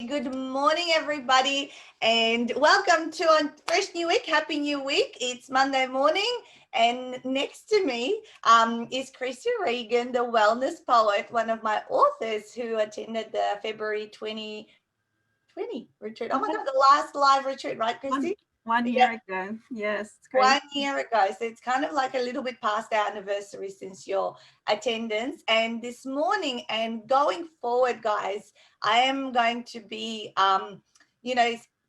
good morning, everybody, and welcome to a fresh new week. Happy new week. It's Monday morning, and next to me is Krissy Regan, the wellness poet, one of my authors who attended the February 2020 retreat. Oh my God, the last live retreat, right, Krissy? One year ago. Yes, it's great. 1 year ago. So it's kind of like a little bit past our anniversary since your attendance. And this morning and going forward, guys, I am going to be,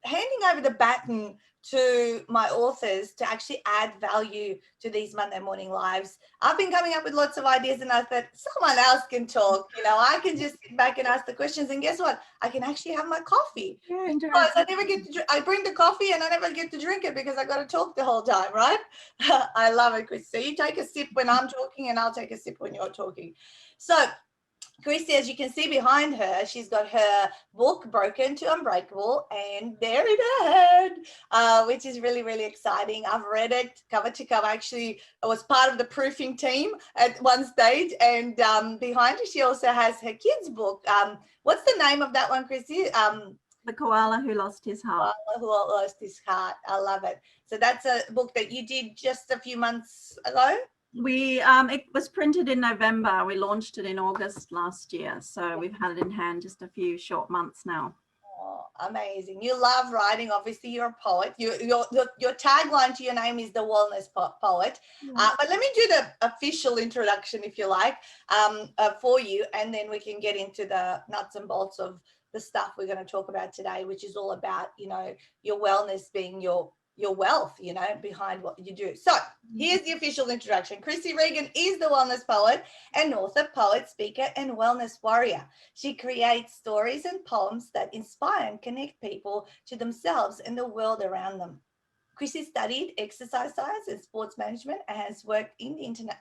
handing over the baton to my authors to actually add value to these Monday morning lives. I've been coming up with lots of ideas and I thought someone else can talk. I can just sit back and ask the questions, and guess what? I can actually have my coffee. Yeah, Because I never get to I bring the coffee and I never get to drink it because I got to talk the whole time, right? I love it, Chris. So you take a sip when I'm talking and I'll take a sip when you're talking. So Krissy, as you can see behind her, she's got her book Broken to Unbreakable, and there it is, which is really, really exciting. I've read it cover to cover. Actually, I was part of the proofing team at one stage, and behind her, she also has her kids' book. What's the name of that one, Krissy? The Koala Who Lost His Heart. Koala Who Lost His Heart. I love it. So that's a book that you did just a few months ago? It was printed in November. We launched it in August last year. So we've had it in hand just a few short months now. Oh, amazing. You love writing. Obviously, you're a poet. Your tagline to your name is the wellness poet. But let me do the official introduction, if you like, for you. And then we can get into the nuts and bolts of the stuff we're going to talk about today, which is all about, your wellness being your wealth, behind what you do. So here's the official introduction. Krissy Regan is the wellness poet and author, poet, speaker, and wellness warrior. She creates stories and poems that inspire and connect people to themselves and the world around them. Krissy studied exercise science and sports management and has worked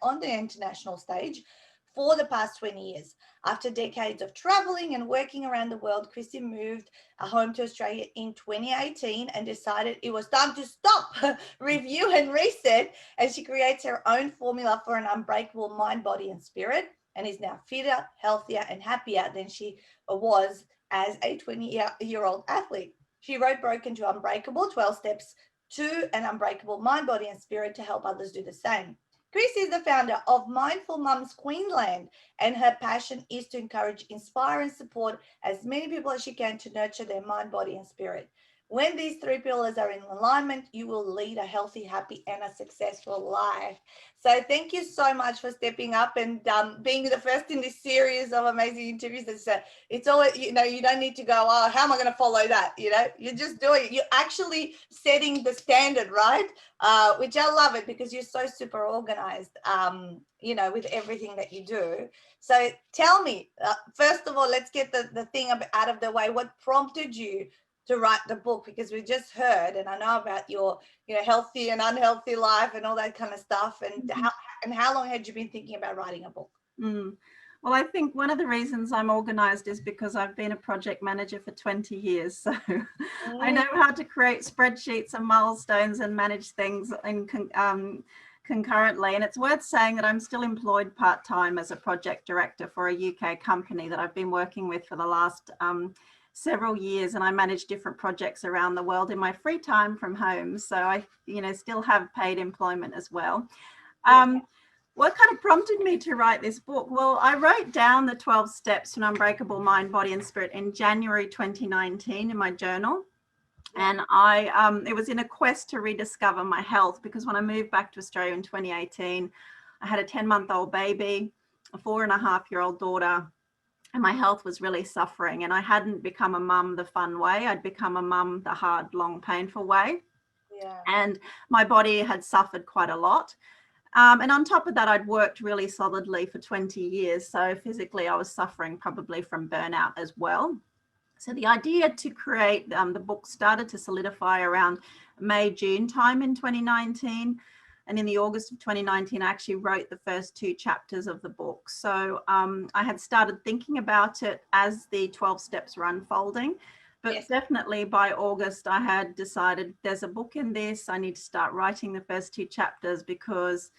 on the international stage for the past 20 years. After decades of traveling and working around the world, Krissy moved home to Australia in 2018 and decided it was time to stop, review, and reset. And she creates her own formula for an unbreakable mind, body, and spirit, and is now fitter, healthier, and happier than she was as a 20-year-old athlete. She wrote Broken to Unbreakable, 12 Steps to an Unbreakable Mind, Body, and Spirit to help others do the same. Krissy is the founder of Mindful Mums Queensland, and her passion is to encourage, inspire, and support as many people as she can to nurture their mind, body, and spirit. When these three pillars are in alignment, you will lead a healthy, happy, and a successful life. So thank you so much for stepping up and being the first in this series of amazing interviews. It's always, you don't need to go, oh, how am I going to follow that? You're just doing it. You're actually setting the standard, right? Which I love it because you're so super organized, with everything that you do. So tell me, first of all, let's get the thing out of the way. What prompted you to write the book? Because we just heard, and I know about your, healthy and unhealthy life and all that kind of stuff. And how long had you been thinking about writing a book? Well, I think one of the reasons I'm organized is because I've been a project manager for 20 years. So I know how to create spreadsheets and milestones and manage things concurrently. And it's worth saying that I'm still employed part-time as a project director for a UK company that I've been working with for the last several years, and I manage different projects around the world in my free time from home. So I, still have paid employment as well. What kind of prompted me to write this book? Well, I wrote down the 12 steps to an unbreakable mind, body, and spirit in January 2019 in my journal. And it was in a quest to rediscover my health, because when I moved back to Australia in 2018, I had a 10-month-old baby, a 4.5-year-old daughter, and my health was really suffering. And I hadn't become a mum the fun way. I'd become a mum the hard, long, painful way. Yeah. And my body had suffered quite a lot. And on top of that, I'd worked really solidly for 20 years. So physically, I was suffering probably from burnout as well. So the idea to create the book started to solidify around May, June time in 2019. And in the August of 2019, I actually wrote the first 2 chapters of the book. So I had started thinking about it as the 12 steps were unfolding. But yes, definitely by August, I had decided there's a book in this. I need to start writing the first 2 chapters because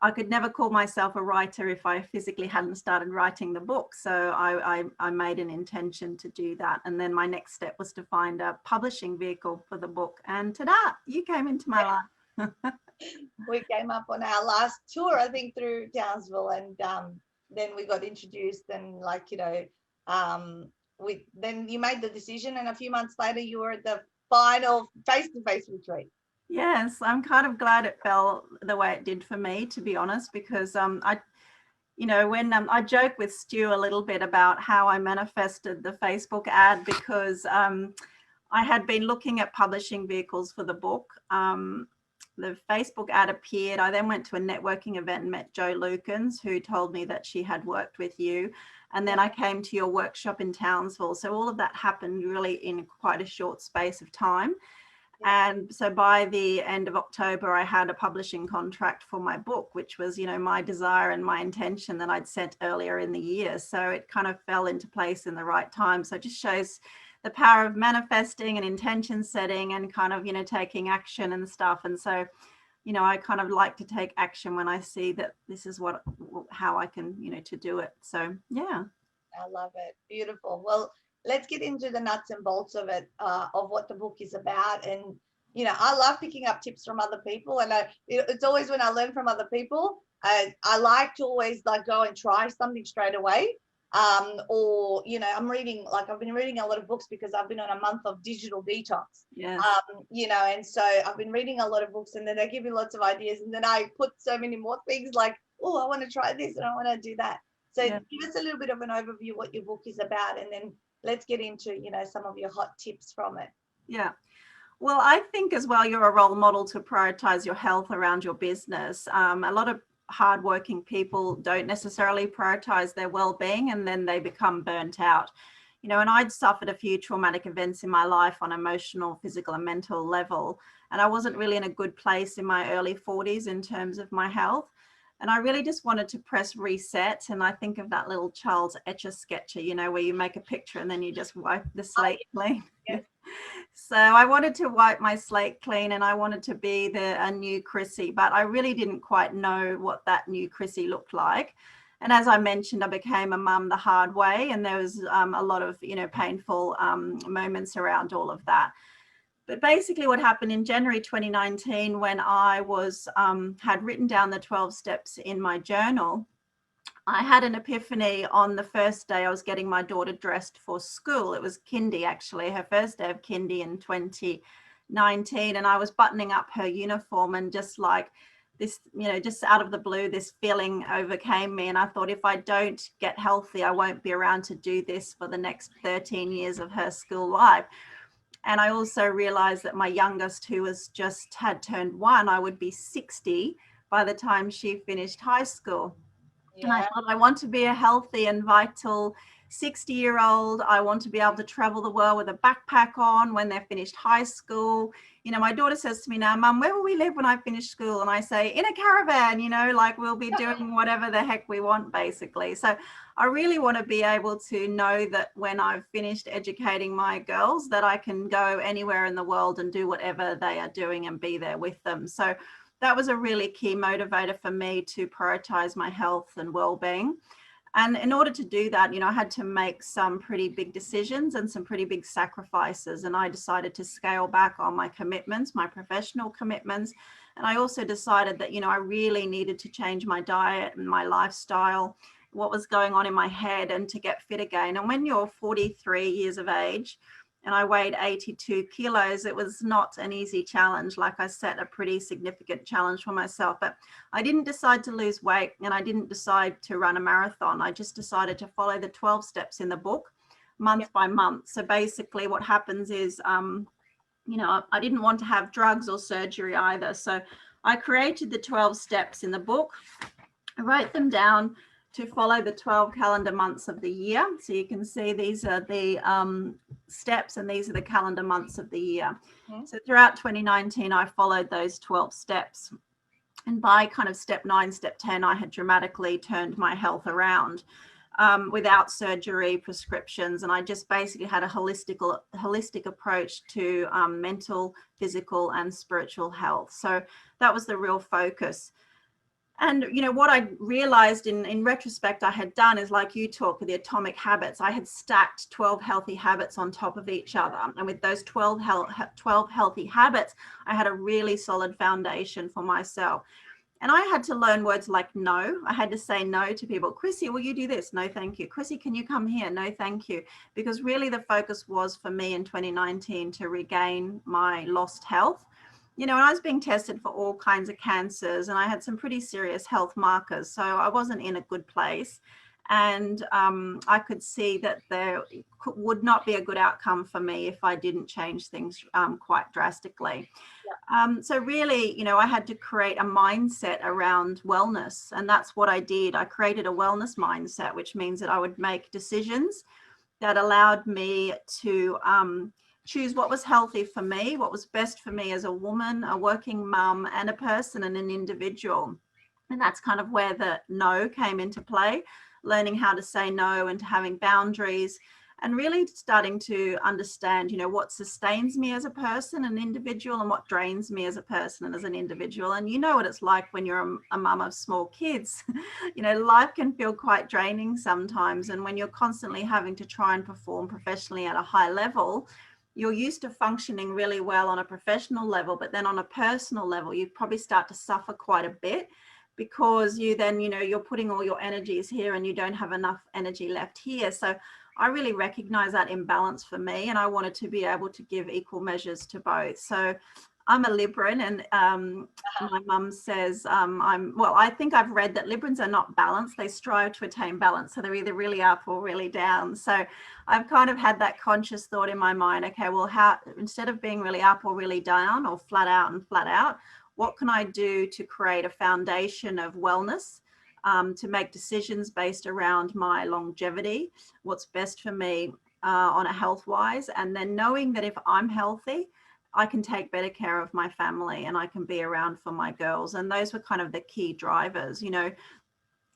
I could never call myself a writer if I physically hadn't started writing the book. So I made an intention to do that. And then my next step was to find a publishing vehicle for the book. And ta-da, you came into my life. We came up on our last tour, I think, through Townsville, and then we got introduced, and like, you know, then you made the decision, and a few months later you were at the final face-to-face retreat. Yes, I'm kind of glad it fell the way it did for me, to be honest, because you know, when I joke with Stu a little bit about how I manifested the Facebook ad, because I had been looking at publishing vehicles for the book. The Facebook ad appeared. I then went to a networking event and met Jo Lukens, who told me that she had worked with you. And then I came to your workshop in Townsville. So all of that happened really in quite a short space of time. And so by the end of October, I had a publishing contract for my book, which was, you know, my desire and my intention that I'd set earlier in the year. So it kind of fell into place in the right time. So it just shows the power of manifesting and intention setting and kind of, you know, taking action and stuff. And so, you know, I kind of like to take action when I see that this is how I can, you know, to do it. So, yeah. I love it. Beautiful. Well, let's get into the nuts and bolts of it, of what the book is about. And, you know, I love picking up tips from other people. And it's always when I learn from other people, I like to always like go and try something straight away. Or, you know, I've been reading a lot of books because I've been on a month of digital detox. Yes. You know, and so I've been reading a lot of books, and then they give you lots of ideas. And then I put so many more things like, oh, I want to try this and I want to do that. So give us a little bit of an overview what your book is about, and then let's get into, you know, some of your hot tips from it. Yeah. Well, I think as well, you're a role model to prioritize your health around your business. A lot of hardworking people don't necessarily prioritize their well-being, and then they become burnt out. You know, and I'd suffered a few traumatic events in my life on emotional, physical, and mental level. And I wasn't really in a good place in my early 40s in terms of my health. And I really just wanted to press reset. And I think of that little Charles Etch-a-Sketcher, you know, where you make a picture and then you just wipe the slate clean. Yes. So I wanted to wipe my slate clean, and I wanted to be a new Krissy, but I really didn't quite know what that new Krissy looked like. And as I mentioned, I became a mum the hard way, and there was a lot of, you know, painful moments around all of that. But basically what happened in January 2019, when I had written down the 12 steps in my journal, I had an epiphany on the first day I was getting my daughter dressed for school. It was kindy, actually, her first day of kindy in 2019. And I was buttoning up her uniform, and just like this, you know, just out of the blue, this feeling overcame me. And I thought, if I don't get healthy, I won't be around to do this for the next 13 years of her school life. And I also realized that my youngest, who had turned 1, I would be 60 by the time she finished high school. Yeah. And I thought, I want to be a healthy and vital 60-year-old. I want to be able to travel the world with a backpack on when they're finished high school. You know, my daughter says to me now, Mum, where will we live when I finish school? And I say, in a caravan, you know, like we'll be doing whatever the heck we want, basically. So I really want to be able to know that when I've finished educating my girls, that I can go anywhere in the world and do whatever they are doing and be there with them. So that was a really key motivator for me to prioritize my health and well-being. And in order to do that, you know, I had to make some pretty big decisions and some pretty big sacrifices. And I decided to scale back on my commitments, my professional commitments. And I also decided that, you know, I really needed to change my diet and my lifestyle, what was going on in my head, and to get fit again. And when you're 43 years of age, and I weighed 82 kilos, it was not an easy challenge. Like, I set a pretty significant challenge for myself, but I didn't decide to lose weight, and I didn't decide to run a marathon. I just decided to follow the 12 steps in the book month by month. So basically what happens is, you know, I didn't want to have drugs or surgery either. So I created the 12 steps in the book. I wrote them down to follow the 12 calendar months of the year. So you can see these are the steps, and these are the calendar months of the year. Mm-hmm. So throughout 2019, I followed those 12 steps. And by kind of step 9, step 10, I had dramatically turned my health around without surgery, prescriptions. And I just basically had a holistic approach to mental, physical, and spiritual health. So that was the real focus. And, you know, what I realized in retrospect I had done is, like you talk with the atomic habits, I had stacked 12 healthy habits on top of each other. And with those 12 healthy habits, I had a really solid foundation for myself. And I had to learn words like no. I had to say no to people. Krissy, will you do this? No, thank you. Krissy, can you come here? No, thank you. Because really the focus was for me in 2019 to regain my lost health. You know, and I was being tested for all kinds of cancers, and I had some pretty serious health markers. So I wasn't in a good place. And I could see that there would not be a good outcome for me if I didn't change things quite drastically. Yeah. So really, you know, I had to create a mindset around wellness, and that's what I did. I created a wellness mindset, which means that I would make decisions that allowed me to choose what was healthy for me, what was best for me as a woman, a working mum, and a person and an individual. And that's kind of where the no came into play, learning how to say no and to having boundaries, and really starting to understand, you know, what sustains me as a person, an individual, and what drains me as a person and as an individual. And you know what it's like when you're a mum of small kids. You know, life can feel quite draining sometimes. And when you're constantly having to try and perform professionally at a high level, you're used to functioning really well on a professional level, but then on a personal level, you probably start to suffer quite a bit, because you then, you know, you're putting all your energies here and you don't have enough energy left here. So I really recognize that imbalance for me, and I wanted to be able to give equal measures to both. So I'm a Libran, and my mum says I think I've read that Librans are not balanced. They strive to attain balance. So they're either really up or really down. So I've kind of had that conscious thought in my mind, okay, well, how, instead of being really up or really down or flat out and flat out, what can I do to create a foundation of wellness, to make decisions based around my longevity, what's best for me on a health wise, and then knowing that if I'm healthy, I can take better care of my family and I can be around for my girls. And those were kind of the key drivers, you know.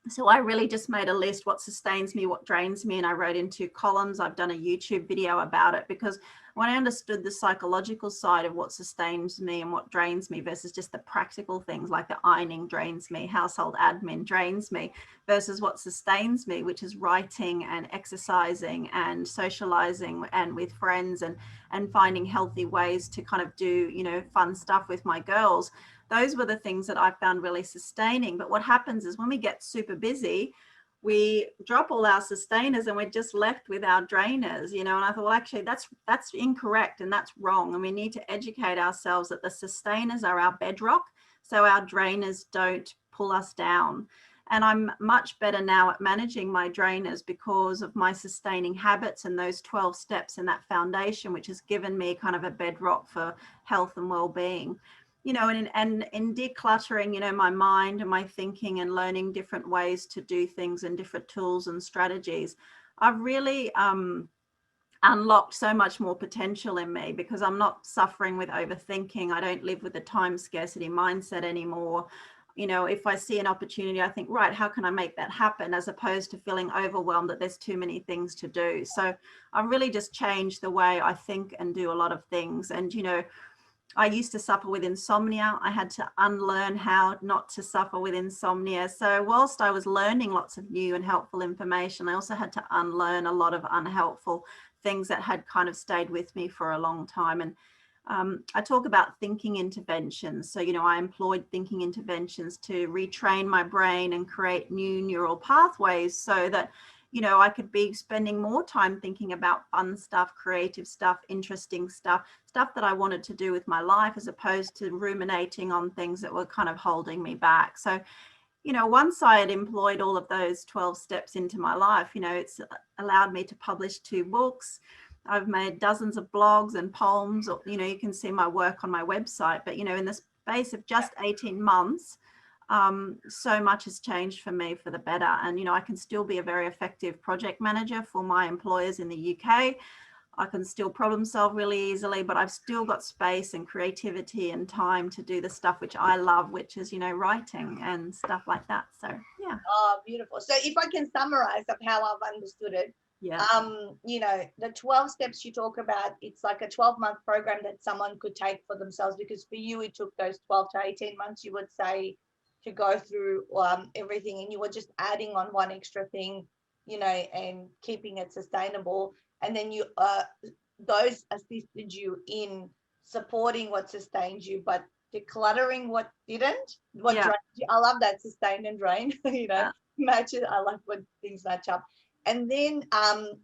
So I really just made a list, what sustains me, what drains me, and I wrote into columns. I've done a YouTube video about it, because when I understood the psychological side of what sustains me and what drains me versus just the practical things like the ironing drains me, household admin drains me, versus what sustains me, which is writing and exercising and socializing and with friends and finding healthy ways to kind of do, you know, fun stuff with my girls. Those were the things that I found really sustaining. But what happens is when we get super busy, we drop all our sustainers and we're just left with our drainers, you know. And I thought, well, actually, that's incorrect and that's wrong. And we need to educate ourselves that the sustainers are our bedrock, so our drainers don't pull us down. And I'm much better now at managing my drainers because of my sustaining habits and those 12 steps and that foundation, which has given me kind of a bedrock for health and well-being. You know, and in decluttering, you know, my mind and my thinking and learning different ways to do things and different tools and strategies, I've really unlocked so much more potential in me, because I'm not suffering with overthinking. I don't live with the time scarcity mindset anymore. You know, if I see an opportunity, I think, right, how can I make that happen, as opposed to feeling overwhelmed that there's too many things to do. So I've really just changed the way I think and do a lot of things. And, you know, I used to suffer with insomnia. I had to unlearn how not to suffer with insomnia. So whilst I was learning lots of new and helpful information, I also had to unlearn a lot of unhelpful things that had kind of stayed with me for a long time. And I talk about thinking interventions. So, you know, I employed thinking interventions to retrain my brain and create new neural pathways so that, you know, I could be spending more time thinking about fun stuff, creative stuff, interesting stuff that I wanted to do with my life, as opposed to ruminating on things that were kind of holding me back. So, you know, once I had employed all of those 12 steps into my life, you know, it's allowed me to publish 2 books. I've made dozens of blogs and poems. You know, you can see my work on my website. But, you know, in the space of just 18 months, so much has changed for me for the better. And, you know, I can still be a very effective project manager for my employers in the UK. I can still problem solve really easily, but I've still got space and creativity and time to do the stuff which I love, which is, you know, writing and stuff like that. So, yeah. Oh, beautiful. So if I can summarize of how I've understood it, yeah. You know, the 12 steps you talk about, it's like a 12-month program that someone could take for themselves, because for you, it took those 12 to 18 months, you would say, to go through everything, and you were just adding on one extra thing, you know, and keeping it sustainable. And then you those assisted you in supporting what sustained you, but decluttering what didn't, what Yeah. drained you. I love that, sustain and drain. You know, matches. I like when things match up. And then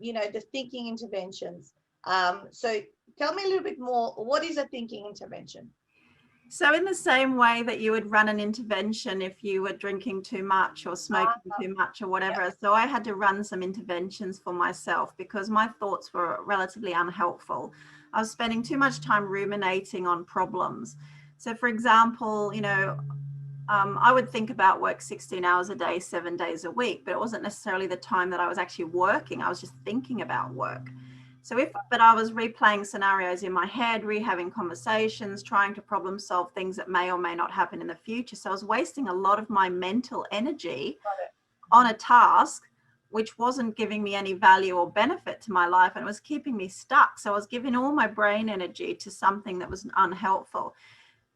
you know, the thinking interventions. So tell me a little bit more. What is a thinking intervention? So in the same way that you would run an intervention if you were drinking too much or smoking too much or whatever. Yeah. So I had to run some interventions for myself because my thoughts were relatively unhelpful. I was spending too much time ruminating on problems. So for example, you know, I would think about work 16 hours a day, 7 days a week, but it wasn't necessarily the time that I was actually working. I was just thinking about work. So but I was replaying scenarios in my head, rehaving conversations, trying to problem solve things that may or may not happen in the future. So I was wasting a lot of my mental energy on a task which wasn't giving me any value or benefit to my life, and it was keeping me stuck. So I was giving all my brain energy to something that was unhelpful.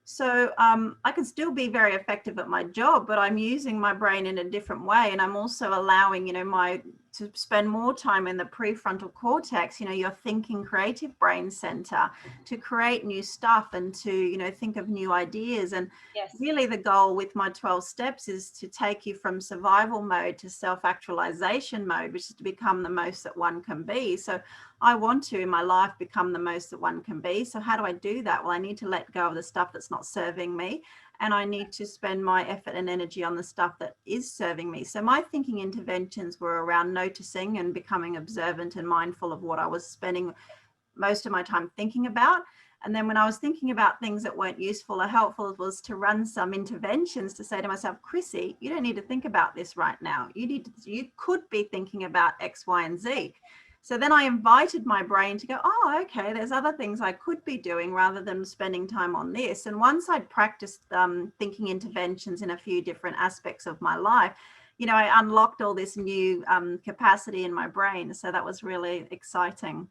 So I can still be very effective at my job, but I'm using my brain in a different way. And I'm also allowing, you know, to spend more time in the prefrontal cortex, you know, your thinking creative brain center, to create new stuff and to, you know, think of new ideas. And really the goal with my 12 steps is to take you from survival mode to self-actualization mode, which is to become the most that one can be. So I want to, in my life, become the most that one can be. So how do I do that? Well, I need to let go of the stuff that's not serving me, and I need to spend my effort and energy on the stuff that is serving me. So my thinking interventions were around noticing and becoming observant and mindful of what I was spending most of my time thinking about. And then when I was thinking about things that weren't useful or helpful, was to run some interventions to say to myself, Krissy, you don't need to think about this right now. You could be thinking about X, Y, and Z. So then I invited my brain to go, oh, okay, there's other things I could be doing rather than spending time on this. And once I'd practiced thinking interventions in a few different aspects of my life, you know, I unlocked all this new capacity in my brain. So that was really exciting.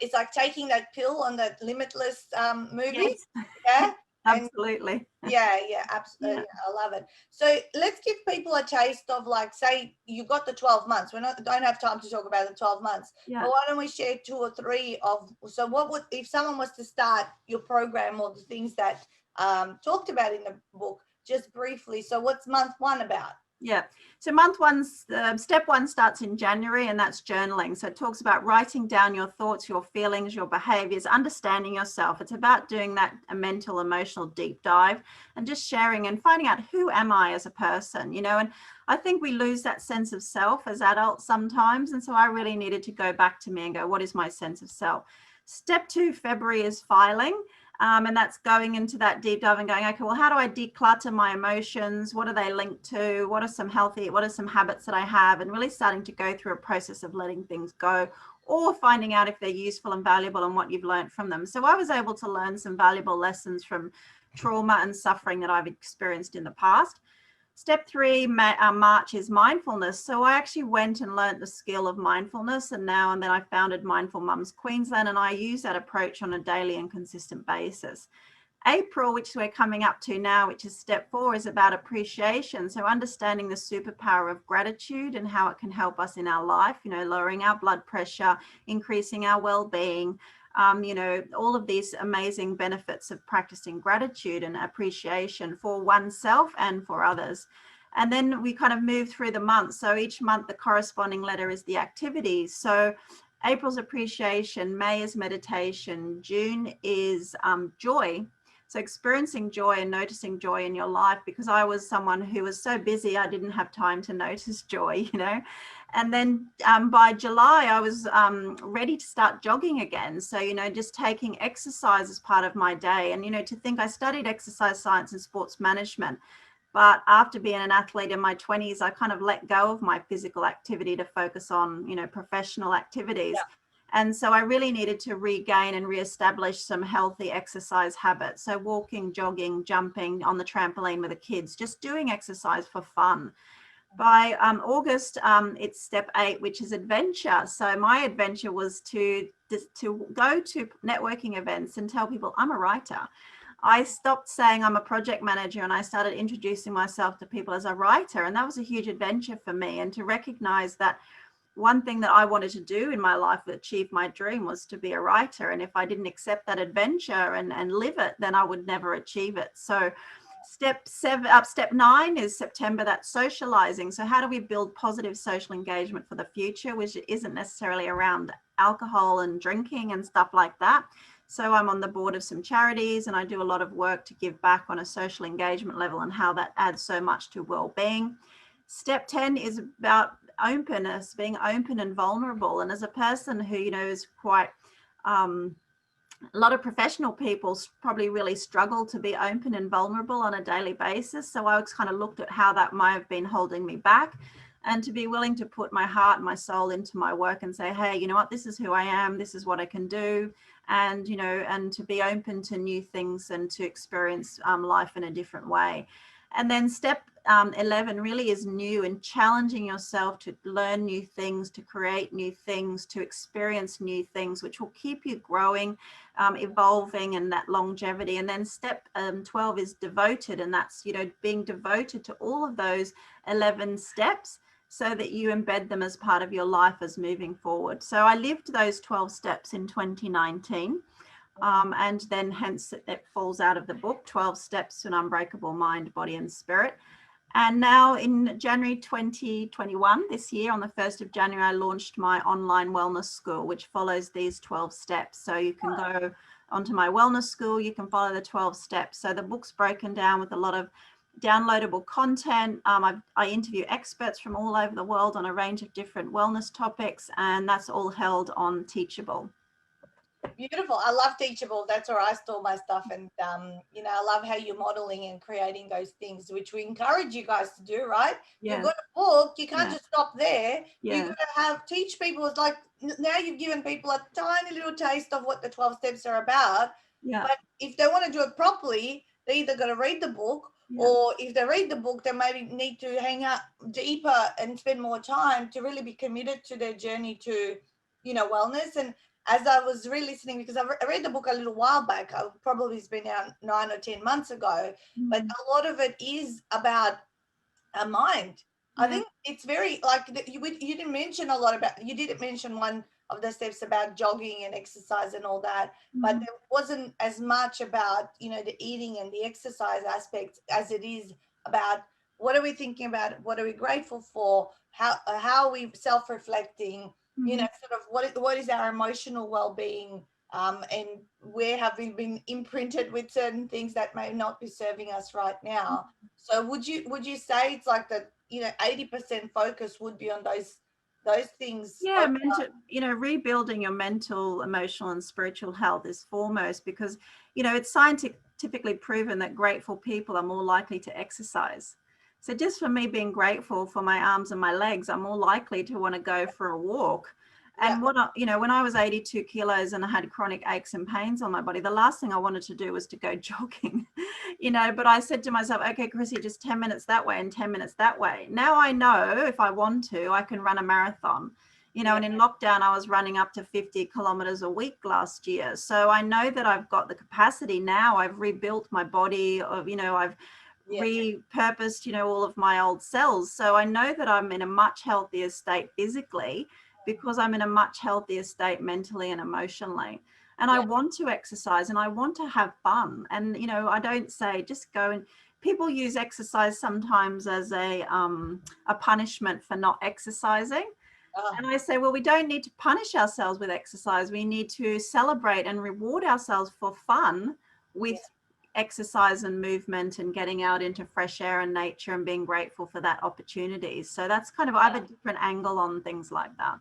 It's like taking that pill on that Limitless movie. Yes. Yeah. Absolutely. Yeah, absolutely. Yeah. I love it. So let's give people a taste of, like, say you got the 12 months. Don't have time to talk about the 12 months. Yeah. But why don't we share 2 or 3 of, so what would, if someone was to start your program or the things that talked about in the book, just briefly. So what's month 1 about? Yeah. So month 1, step 1 starts in January, and that's journaling. So it talks about writing down your thoughts, your feelings, your behaviors, understanding yourself. It's about doing that mental, emotional deep dive and just sharing and finding out, who am I as a person, you know? And I think we lose that sense of self as adults sometimes. And so I really needed to go back to me and go, what is my sense of self? Step 2, February, is filing. And that's going into that deep dive and going, okay, well, how do I declutter my emotions? What are they linked to? What are some habits that I have? And really starting to go through a process of letting things go, or finding out if they're useful and valuable and what you've learned from them. So I was able to learn some valuable lessons from trauma and suffering that I've experienced in the past. Step 3, March, is mindfulness. So I actually went and learned the skill of mindfulness, and then I founded Mindful Mums Queensland, and I use that approach on a daily and consistent basis. April, which we're coming up to now, which is step 4, is about appreciation. So understanding the superpower of gratitude and how it can help us in our life, you know, lowering our blood pressure, increasing our well-being, you know, all of these amazing benefits of practicing gratitude and appreciation for oneself and for others. And then we kind of move through the months. So each month, the corresponding letter is the activities. So April's appreciation, May is meditation, June is joy. So experiencing joy and noticing joy in your life, because I was someone who was so busy, I didn't have time to notice joy, you know. And then by July, I was ready to start jogging again. So, you know, just taking exercise as part of my day. And, you know, to think, I studied exercise science and sports management. But after being an athlete in my 20s, I kind of let go of my physical activity to focus on, you know, professional activities. Yeah. And so I really needed to regain and reestablish some healthy exercise habits. So walking, jogging, jumping on the trampoline with the kids, just doing exercise for fun. By August, it's step 8, which is adventure. So my adventure was to go to networking events and tell people I'm a writer. I stopped saying I'm a project manager and I started introducing myself to people as a writer. And that was a huge adventure for me. And to recognize that one thing that I wanted to do in my life to achieve my dream was to be a writer. And if I didn't accept that adventure and live it, then I would never achieve it. So step 9 is September, that's socializing. So how do we build positive social engagement for the future, which isn't necessarily around alcohol and drinking and stuff like that. So I'm on the board of some charities and I do a lot of work to give back on a social engagement level and how that adds so much to well-being. Step 10 is about openness, being open and vulnerable. And as a person who, you know, is quite, a lot of professional people probably really struggle to be open and vulnerable on a daily basis. So I kind of looked at how that might have been holding me back, and to be willing to put my heart and my soul into my work and say, hey, you know what, this is who I am, this is what I can do. And, you know, and to be open to new things and to experience life in a different way. And then step 11 really is new and challenging yourself to learn new things, to create new things, to experience new things, which will keep you growing, evolving, and that longevity. And then step 12 is devoted, and that's, you know, being devoted to all of those 11 steps so that you embed them as part of your life as moving forward. So I lived those 12 steps in 2019. And then hence it falls out of the book, 12 Steps to an Unbreakable Mind, Body and Spirit. And now in January 2021, this year, on the 1st of January, I launched my online wellness school, which follows these 12 steps. So you can go onto my wellness school, you can follow the 12 steps. So the book's broken down with a lot of downloadable content. I interview experts from all over the world on a range of different wellness topics, and that's all held on Teachable. Beautiful. I love Teachable. That's where I store my stuff. And, you know, I love how you're modeling and creating those things, which we encourage you guys to do, right? Yeah. You've got a book. You can't Yeah. just stop there. Yeah. You've got to teach people. It's like now you've given people a tiny little taste of what the 12 steps are about. Yeah. But if they want to do it properly, they either got to read the book, or if they read the book, they maybe need to hang out deeper and spend more time to really be committed to their journey to, you know, wellness. And as I was re-listening, because I read the book a little while back, probably it's been out 9 or 10 months ago, but a lot of it is about our mind. I think it's very like you didn't mention a lot about, you didn't mention one of the steps about jogging and exercise and all that, but there wasn't as much about, you know, the eating and the exercise aspects as it is about what are we thinking about, what are we grateful for, how are we self-reflecting, you know, sort of what is our emotional well-being, and where have we been imprinted with certain things that may not be serving us right now. So would you say it's like that, you know, 80% focus would be on those things? Yeah, you know, rebuilding your mental, emotional, and spiritual health is foremost, because, you know, it's scientifically proven that grateful people are more likely to exercise. So just for me being grateful for my arms and my legs, I'm more likely to want to go for a walk. And you know, when I was 82 kilos and I had chronic aches and pains on my body, the last thing I wanted to do was to go jogging, you know, but I said to myself, okay, Krissy, just 10 minutes that way and 10 minutes that way. Now I know if I want to, I can run a marathon, you know, and in lockdown, I was running up to 50 kilometers a week last year. So I know that I've got the capacity now. I've rebuilt my body, you know, I've repurposed, you know, all of my old cells. So I know that I'm in a much healthier state physically, because I'm in a much healthier state mentally and emotionally. And I want to exercise and I want to have fun. And, you know, I don't say just go, and people use exercise sometimes as a punishment for not exercising. And I say, well, we don't need to punish ourselves with exercise. We need to celebrate and reward ourselves for fun with exercise and movement and getting out into fresh air and nature and being grateful for that opportunity. So that's kind of, I have a different angle on things like that.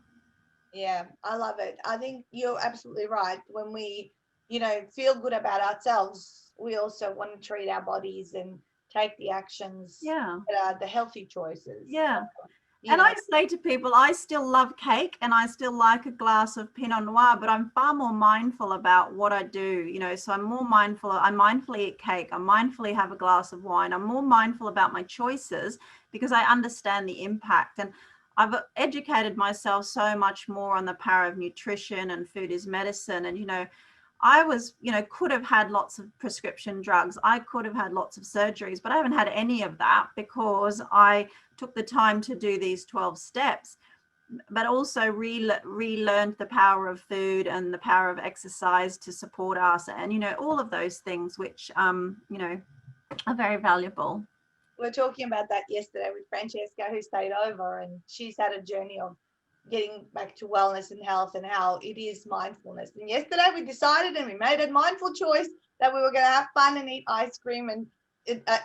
Yeah, I love it. I think you're absolutely right. When we, you know, feel good about ourselves, we also want to treat our bodies and take the actions that are the healthy choices. Yeah. And I say to people, I still love cake and I still like a glass of Pinot Noir, but I'm far more mindful about what I do, you know, so I'm more mindful. I mindfully eat cake. I mindfully have a glass of wine. I'm more mindful about my choices because I understand the impact. And I've educated myself so much more on the power of nutrition and food is medicine. And, you know, I was, could have had lots of prescription drugs. I could have had lots of surgeries, but I haven't had any of that because I took the time to do these 12 steps, but also relearned the power of food and the power of exercise to support us, and, all of those things which, are very valuable. We were talking about that yesterday with Francesca, who stayed over, and she's had a journey of getting back to wellness and health and how it is mindfulness. And yesterday we decided and we made a mindful choice that we were going to have fun and eat ice cream and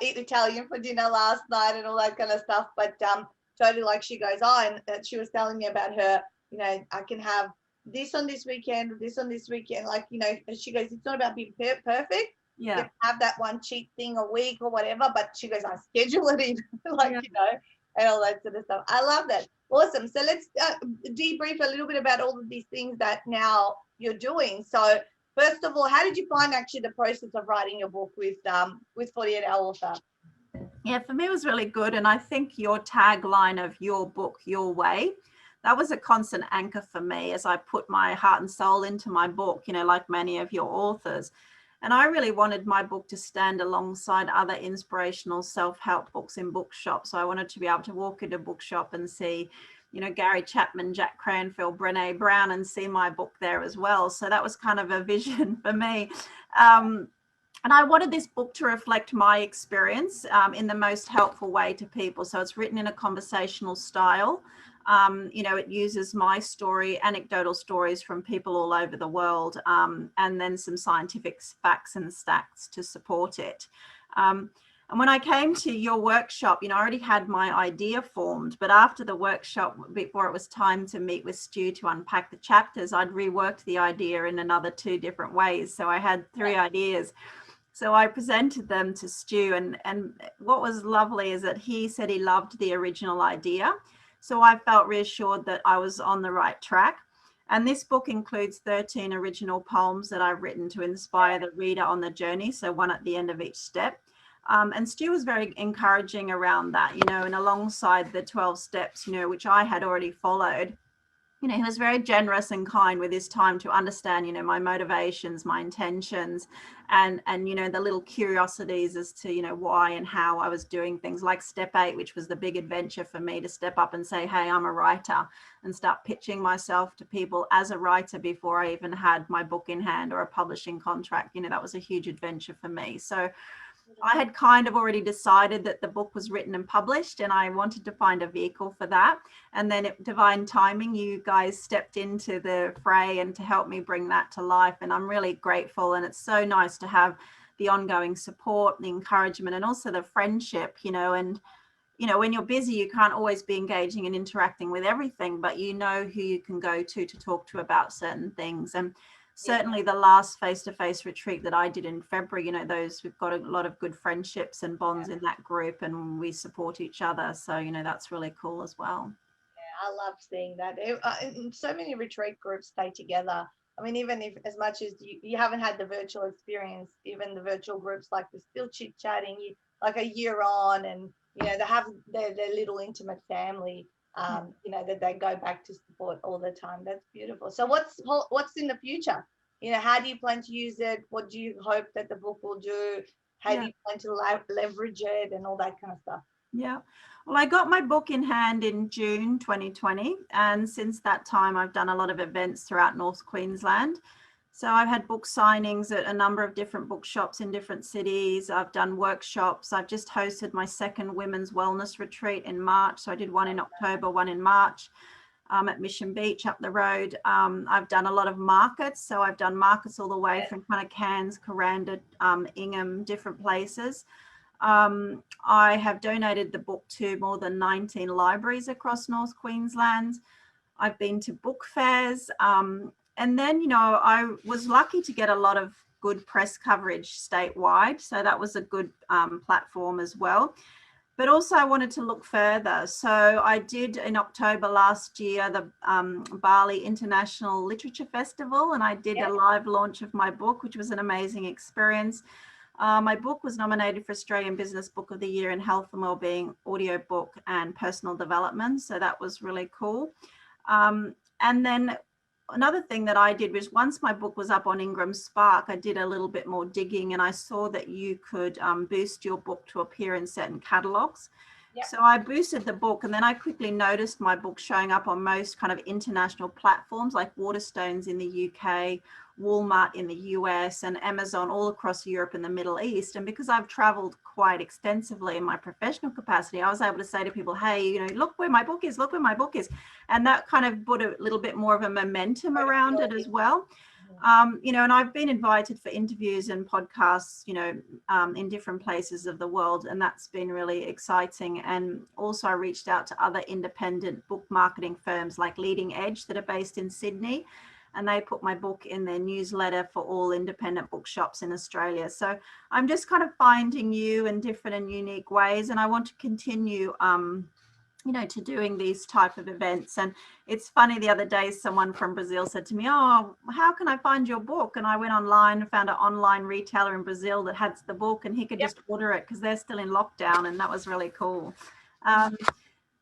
eat Italian for dinner last night and all that kind of stuff. But totally, like she goes, and she was telling me about her, I can have this on this weekend, this on this weekend. Like, she goes, it's not about being perfect. Yeah. You can have that one cheat thing a week or whatever, but she goes, I schedule it in, like, and all that sort of stuff. I love that. Awesome. So let's debrief a little bit about all of these things that now you're doing. So first of all, how did you find actually the process of writing your book with 48 Hour Author? Yeah, for me it was really good. And I think your tagline of your book, your way, that was a constant anchor for me as I put my heart and soul into my book, like many of your authors. And I really wanted my book to stand alongside other inspirational self-help books in bookshops. So I wanted to be able to walk into a bookshop and see, Gary Chapman, Jack Cranfield, Brené Brown, and see my book there as well. So that was kind of a vision for me. And I wanted this book to reflect my experience in the most helpful way to people. So it's written in a conversational style. It uses my story, anecdotal stories from people all over the world, and then some scientific facts and stats to support it. And when I came to your workshop, I already had my idea formed, but after the workshop, before it was time to meet with Stu to unpack the chapters, I'd reworked the idea in another 2 different ways. So I had 3 ideas. So I presented them to Stu, and what was lovely is that he said he loved the original idea. So I felt reassured that I was on the right track. And this book includes 13 original poems that I've written to inspire the reader on the journey. So one at the end of each step. And Stu was very encouraging around that, and alongside the 12 steps, which I had already followed. He was very generous and kind with his time to understand, my motivations, my intentions, and the little curiosities as to, why and how I was doing things, like step 8, which was the big adventure for me to step up and say, hey, I'm a writer, and start pitching myself to people as a writer before I even had my book in hand or a publishing contract. That was a huge adventure for me. So I had kind of already decided that the book was written and published, and I wanted to find a vehicle for that. And then at divine timing, you guys stepped into the fray and to help me bring that to life. And I'm really grateful. And it's so nice to have the ongoing support, the encouragement, and also the friendship, and, when you're busy, you can't always be engaging and interacting with everything, but who you can go to talk to about certain things. And certainly the last face-to-face retreat that I did in February, we've got a lot of good friendships and bonds in that group, and we support each other. So, that's really cool as well. Yeah, I love seeing that. So many retreat groups stay together. I mean, even if as much as you haven't had the virtual experience, even the virtual groups, like they're still chit-chatting, like a year on, and, they have their little intimate family, that they go back to support all the time. That's beautiful. So what's in the future? How do you plan to use it? What do you hope that the book will do? How do you plan to leverage it and all that kind of stuff? Yeah. Well, I got my book in hand in June 2020. And since that time, I've done a lot of events throughout North Queensland. So I've had book signings at a number of different bookshops in different cities. I've done workshops. I've just hosted my 2nd women's wellness retreat in March. So I did one in October, one in March at Mission Beach up the road. I've done a lot of markets. So I've done markets all the way from kind of Cairns, Coranda, Ingham, different places. I have donated the book to more than 19 libraries across North Queensland. I've been to book fairs. And then, I was lucky to get a lot of good press coverage statewide. So that was a good platform as well. But also I wanted to look further. So I did in October last year, the Bali International Literature Festival, and I did a live launch of my book, which was an amazing experience. My book was nominated for Australian Business Book of the Year in Health and Wellbeing, Audiobook and Personal Development. So that was really cool. And then another thing that I did was once my book was up on Ingram Spark, I did a little bit more digging and I saw that you could boost your book to appear in certain catalogs. Yep. So I boosted the book, and then I quickly noticed my book showing up on most kind of international platforms like Waterstones in the UK, Walmart in the US, and Amazon all across Europe and the Middle East. And because I've traveled quite extensively in my professional capacity, I was able to say to people, hey, you know, look where my book is, look where my book is. And that kind of put a little bit more of a momentum around it as well. You know, and I've been invited for interviews and podcasts, you know, in different places of the world, and that's been really exciting. And also I reached out to other independent book marketing firms like Leading Edge that are based in Sydney, and they put my book in their newsletter for all independent bookshops in Australia. So I'm just kind of finding you in different and unique ways, and I want to continue you know, to doing these type of events. And it's funny, the other day someone from Brazil said to me, oh, how can I find your book? And I went online and found an online retailer in Brazil that had the book, and he could just order it because they're still in lockdown, and that was really cool.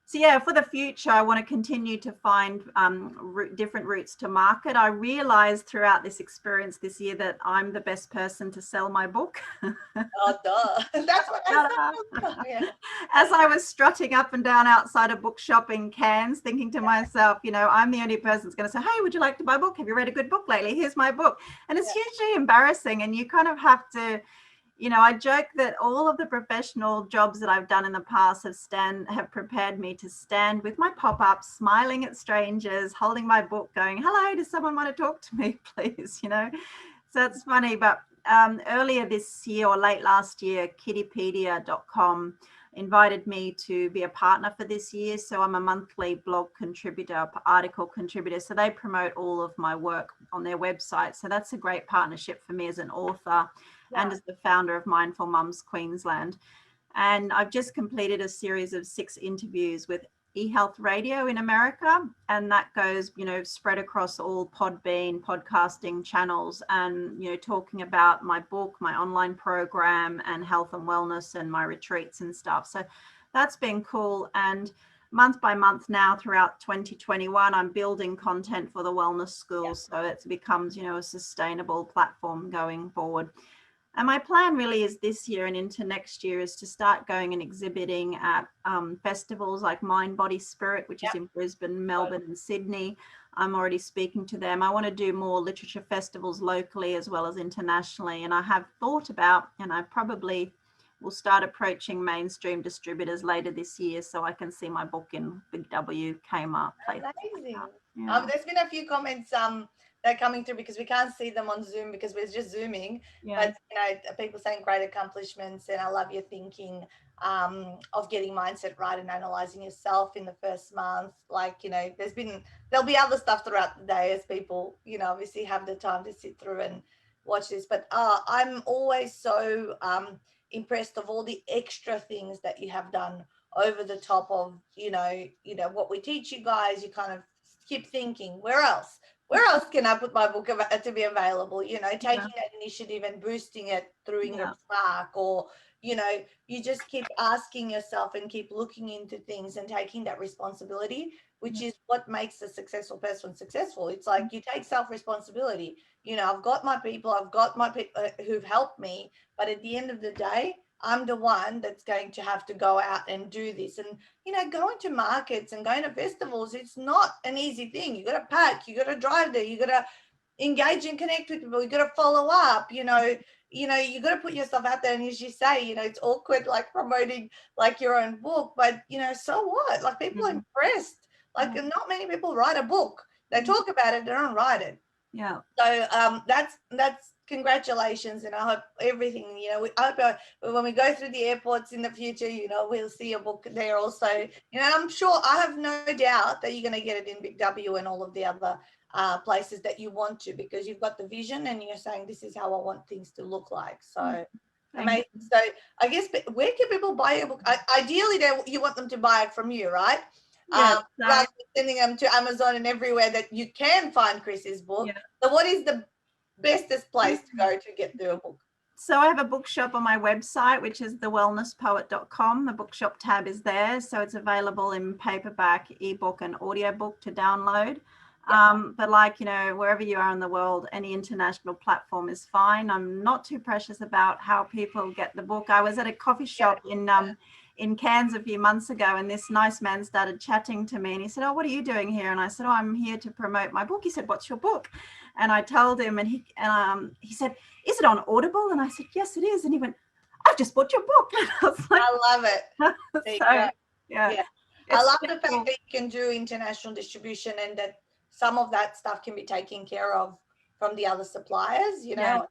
So yeah, for the future, I want to continue to find different routes to market. I realized throughout this experience this year that I'm the best person to sell my book. Oh, duh. That's what I said. Yeah. As I was strutting up and down outside a bookshop in Cairns, thinking to myself, you know, I'm the only person that's going to say, hey, would you like to buy a book? Have you read a good book lately? Here's my book. And it's hugely embarrassing. And you kind of have to, you know, I joke that all of the professional jobs that I've done in the past have prepared me to stand with my pop-ups, smiling at strangers, holding my book, going, hello, does someone want to talk to me, please? You know, so it's funny. But earlier this year or late last year, Kittypedia.com invited me to be a partner for this year. So I'm a monthly blog contributor, article contributor. So they promote all of my work on their website. So that's a great partnership for me as an author. Yeah. And as the founder of Mindful Mums Queensland. And I've just completed a series of 6 interviews with eHealth Radio in America. And that goes, you know, spread across all Podbean podcasting channels, and, you know, talking about my book, my online program, and health and wellness, and my retreats and stuff. So that's been cool. And month by month now throughout 2021, I'm building content for the wellness schools. So it becomes, you know, a sustainable platform going forward. And my plan really is this year and into next year is to start going and exhibiting at festivals like Mind, Body, Spirit, which is in Brisbane, Melbourne, and Sydney. I'm already speaking to them. I want to do more literature festivals locally as well as internationally. And I have thought about, and I probably will start approaching mainstream distributors later this year so I can see my book in Big W, Kmart. Amazing. There's been a few comments they're coming through because we can't see them on Zoom because we're just Zooming. But, you know, people saying great accomplishments, and I love your thinking of getting mindset right and analyzing yourself in the first month. Like, you know, there'll be other stuff throughout the day as people, you know, obviously have the time to sit through and watch this. But I'm always so impressed of all the extra things that you have done over the top of, you know, what we teach you guys. You kind of keep thinking, where else can I put my book to be available? You know, taking that initiative and boosting it through Ingram Spark, or, you know, you just keep asking yourself and keep looking into things and taking that responsibility, which is what makes a successful person successful. It's like you take self-responsibility. You know, I've got my people who've helped me, but at the end of the day, I'm the one that's going to have to go out and do this. And, you know, going to markets and going to festivals, it's not an easy thing. You got to pack, you got to drive there, you got to engage and connect with people, you got to follow up, you know, you got to put yourself out there. And as you say, you know, it's awkward, like promoting like your own book, but, you know, so what? Like, people are impressed. Like, not many people write a book. They talk about it, they don't write it. Yeah. So that's congratulations, and I hope everything, you know, I hope when we go through the airports in the future, you know, we'll see a book there also. You know, I'm sure, I have no doubt that you're going to get it in Big W and all of the other places that you want to, because you've got the vision and you're saying, this is how I want things to look like. So amazing. So I guess, where can people buy your book? Ideally, you want them to buy it from you, right? Rather than sending them to Amazon and everywhere that you can find Kriss's book. So what is the bestest place to go to get their book? So I have a bookshop on my website, which is thewellnesspoet.com. The bookshop tab is there. So it's available in paperback, ebook, and audiobook to download. But like, you know, wherever you are in the world, any international platform is fine. I'm not too precious about how people get the book. I was at a coffee shop in Cairns a few months ago, and this nice man started chatting to me, and he said, "Oh, what are you doing here?" And I said, "Oh, I'm here to promote my book." He said, "What's your book?" And I told him, and he said, "Is it on Audible?" And I said, "Yes, it is." And he went, "I've just bought your book." And I was like, I love it. There you go. yeah. I love the fact that you can do international distribution and that some of that stuff can be taken care of from the other suppliers, you know,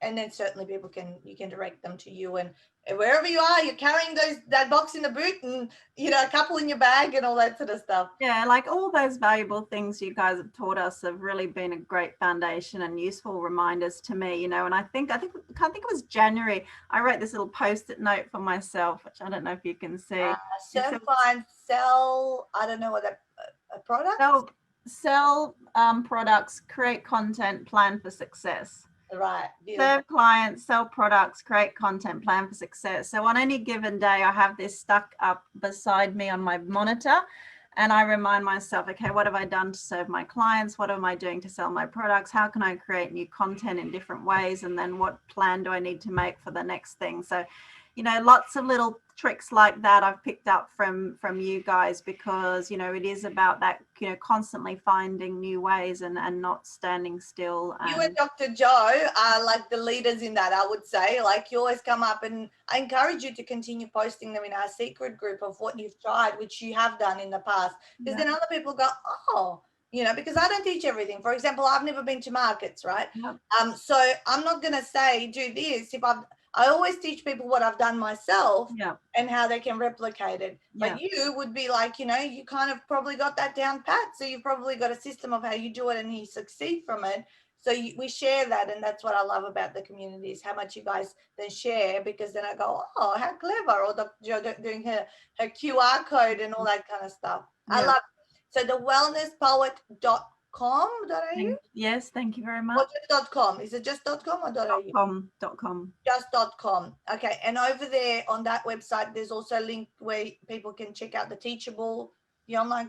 and then certainly you can direct them to you, and wherever you are, you're carrying that box in the boot and, you know, a couple in your bag and all that sort of stuff. Yeah, like all those valuable things you guys have taught us have really been a great foundation and useful reminders to me, you know. And I think can't think it was January, I wrote this little post-it note for myself, which I don't know if you can see. Serve clients, sell, I don't know what a product. Sell products, create content, plan for success. Right. Beautiful. Serve clients, sell products, create content, plan for success. So on any given day, I have this stuck up beside me on my monitor, and I remind myself, okay, what have I done to serve my clients? What am I doing to sell my products? How can I create new content in different ways? And then what plan do I need to make for the next thing? So, you know, lots of little tricks like that I've picked up from you guys, because, you know, it is about that, you know, constantly finding new ways and not standing still. You and Dr. Joe are like the leaders in that, I would say. Like, you always come up, and I encourage you to continue posting them in our secret group of what you've tried, which you have done in the past, because then other people go, oh, you know, because I don't teach everything. For example, I've never been to markets, right? So I'm not going to say do this if I always teach people what I've done myself and how they can replicate it. But you would be like, you know, you kind of probably got that down pat. So you've probably got a system of how you do it and you succeed from it. So we share that. And that's what I love about the community, is how much you guys then share, because then I go, oh, how clever. Or Dr. Jo doing her QR code and all that kind of stuff. I love it. So the wellnesspodet.com.au? Yes, thank you very much. Or just .com? Is it just .com or .au? .com. Just .com. Okay. And over there on that website, there's also a link where people can check out the Teachable, the online.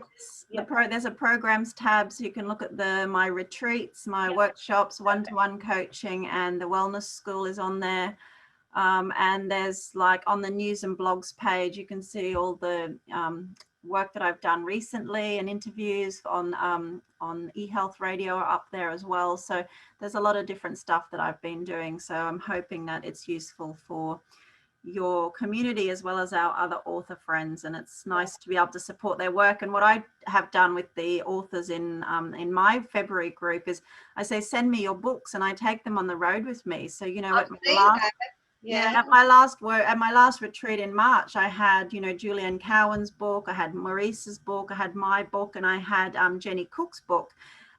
There's a programs tab, so you can look at my retreats, my workshops, one-to-one coaching, and the wellness school is on there. And there's, like, on the news and blogs page, you can see all the work that I've done recently, and interviews on eHealth Radio are up there as well. So there's a lot of different stuff that I've been doing. So I'm hoping that it's useful for your community as well as our other author friends, and it's nice to be able to support their work. And what I have done with the authors in my February group is I say, send me your books, and I take them on the road with me. So, you know, at my last retreat in March, I had, you know, Julianne Cowan's book, I had Maurice's book, I had my book, and I had Jenny Cook's book.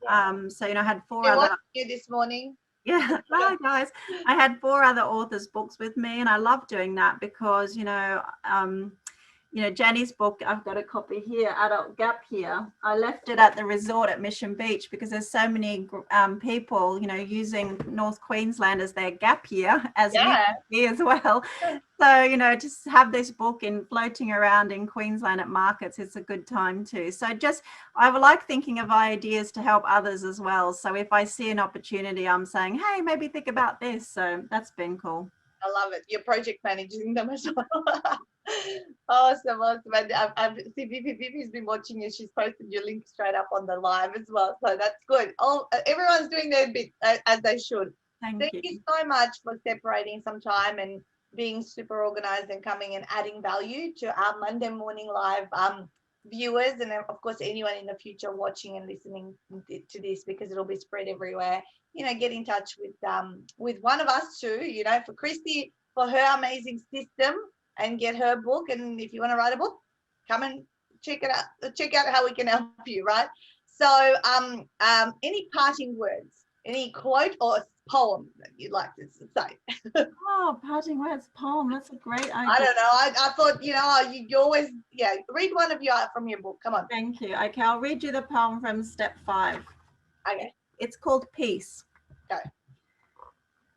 So, you know, I had four other. You this morning. Yeah, hi guys. I had 4 other authors' books with me, and I love doing that because, you know, Jenny's book, I've got a copy here, Adult Gap Year. I left it at the resort at Mission Beach because there's so many people, you know, using North Queensland as their gap year, as me as well. So, you know, just have this book floating around in Queensland at markets. It's a good time too. So I would like thinking of ideas to help others as well. So if I see an opportunity, I'm saying, hey, maybe think about this. So that's been cool. I love it. You're project managing them as well. Awesome. And I've seen Vivi's been watching you. She's posted your link straight up on the live as well. So that's good. Everyone's doing their bit as they should. Thank you so much for separating some time and being super organized and coming and adding value to our Monday morning live viewers, and of course anyone in the future watching and listening to this, because it'll be spread everywhere. You know, get in touch with one of us too, you know, for Krissy, for her amazing system, and get her book. And if you want to write a book, come and check it out. Check out how we can help you, right? So any parting words, any quote or poem that you'd like to say? Oh, parting words, poem. That's a great idea. I don't know. I thought, you know, you always, read one of from your book. Come on. Thank you. Okay, I'll read you the poem from step 5. Okay. It's called Peace. Go.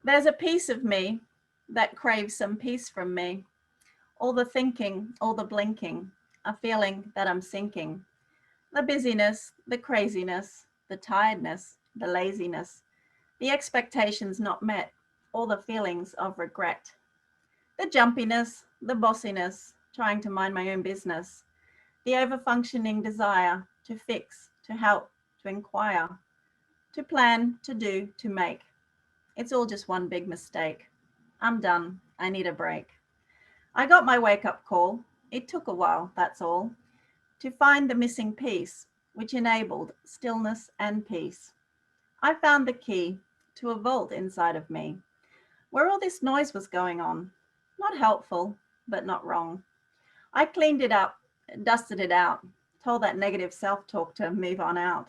There's a piece of me that craves some peace from me. All the thinking, all the blinking, a feeling that I'm sinking. The busyness, the craziness, the tiredness, the laziness, the expectations not met, all the feelings of regret, the jumpiness, the bossiness, trying to mind my own business, the overfunctioning desire to fix, to help, to inquire, to plan, to do, to make. It's all just one big mistake. I'm done. I need a break. I got my wake-up call. It took a while, that's all, to find the missing piece, which enabled stillness and peace. I found the key to a vault inside of me, where all this noise was going on. Not helpful, but not wrong. I cleaned it up, dusted it out, told that negative self-talk to move on out.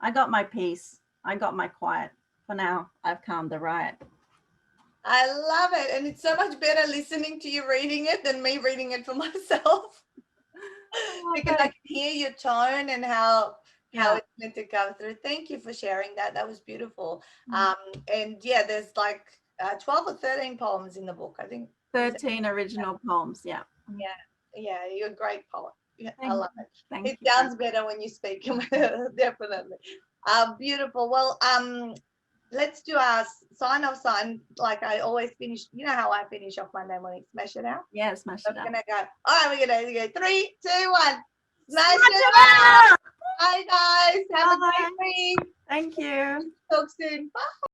I got my peace. I got my quiet. For now, I've calmed the riot. I love it. And it's so much better listening to you reading it than me reading it for myself. Because I can hear your tone and how it's meant to come through. Thank you for sharing that. That was beautiful. And yeah, there's like 12 or 13 poems in the book, I think. 13 original poems, yeah. Yeah, you're a great poet. Yeah, I love it. Thank you. It sounds better when you speak. Definitely. Beautiful. Well, let's do our sign-off sign like I always finish. You know how I finish off Monday morning? Smash it out. Yeah, smash it out. We're gonna go. All right, we're gonna go 3, 2, 1. Smash it it out. out. Bye guys. Have a great week. Thank you. Talk soon. Bye.